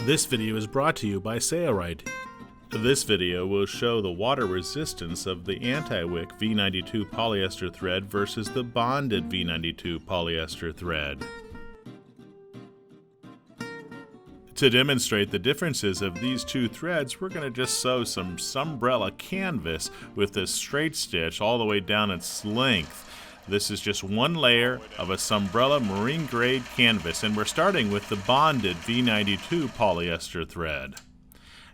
This video is brought to you by Sailrite. This video will show the water resistance of the Antiwick V92 polyester thread versus the bonded V92 polyester thread. To demonstrate the differences of these two threads, we're going to just sew some Sunbrella canvas with a straight stitch all the way down its length. This is just one layer of a Sunbrella marine grade canvas, and we're starting with the bonded V92 polyester thread.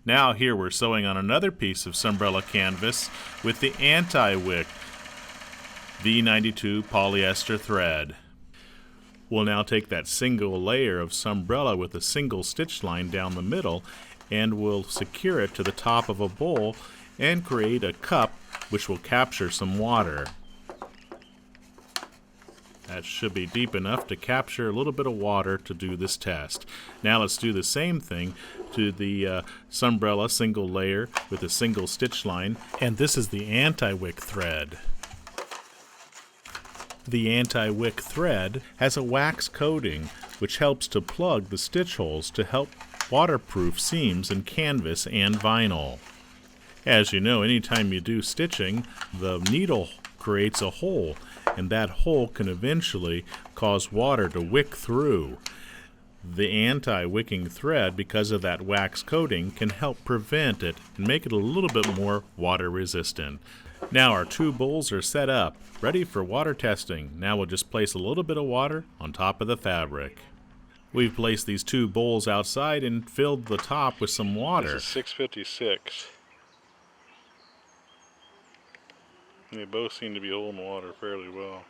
Now here we're sewing on another piece of Sunbrella canvas with the Antiwick V92 polyester thread. We'll now take that single layer of Sunbrella with a single stitch line down the middle, and we'll secure it to the top of a bowl and create a cup which will capture some water. That should be deep enough to capture a little bit of water to do this test. Now let's do the same thing to the Sunbrella single layer with a single stitch line, and this is the Antiwick thread. The Antiwick thread has a wax coating which helps to plug the stitch holes to help waterproof seams in canvas and vinyl. As you know, anytime you do stitching, the needle creates a hole, and that hole can eventually cause water to wick through. The anti-wicking thread, because of that wax coating, can help prevent it and make it a little bit more water resistant. Now our two bowls are set up, ready for water testing. Now we'll just place a little bit of water on top of the fabric. We've placed these two bowls outside and filled the top with some water. This is 656. They both seem to be holding water fairly well.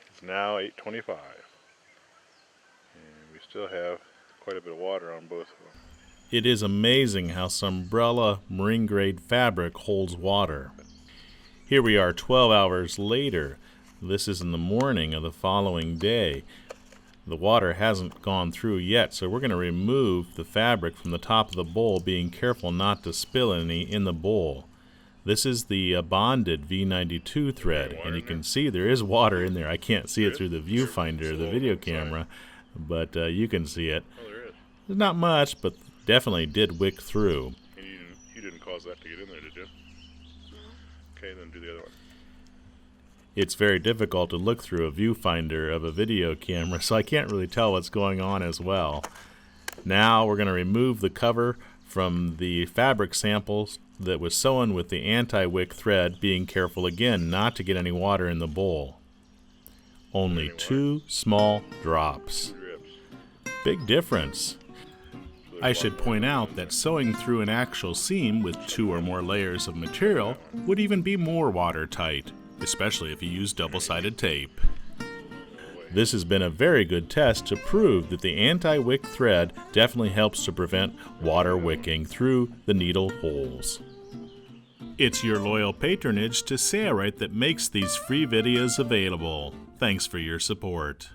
It's now 8:25, and we still have quite a bit of water on both of them. It is amazing how Sunbrella marine grade fabric holds water. Here we are 12 hours later. This is in the morning of the following day. The water hasn't gone through yet, so we're going to remove the fabric from the top of the bowl, being careful not to spill any in the bowl. This is the bonded V92 thread, and you can see there is water in there. I can't see it through the viewfinder, the video camera, but you can see it. Oh, there is. There's not much, but definitely did wick through. And you didn't cause that to get in there, did you? Okay, then do the other one. It's very difficult to look through a viewfinder of a video camera, so I can't really tell what's going on as well. Now we're going to remove the cover from the fabric samples that was sewn with the Antiwick thread, being careful again not to get any water in the bowl. Only 2 small drops. Big difference. I should point out that sewing through an actual seam with 2 or more layers of material would even be more watertight, especially if you use double-sided tape. This has been a very good test to prove that the Antiwick thread definitely helps to prevent water wicking through the needle holes. It's your loyal patronage to Sailrite that makes these free videos available. Thanks for your support.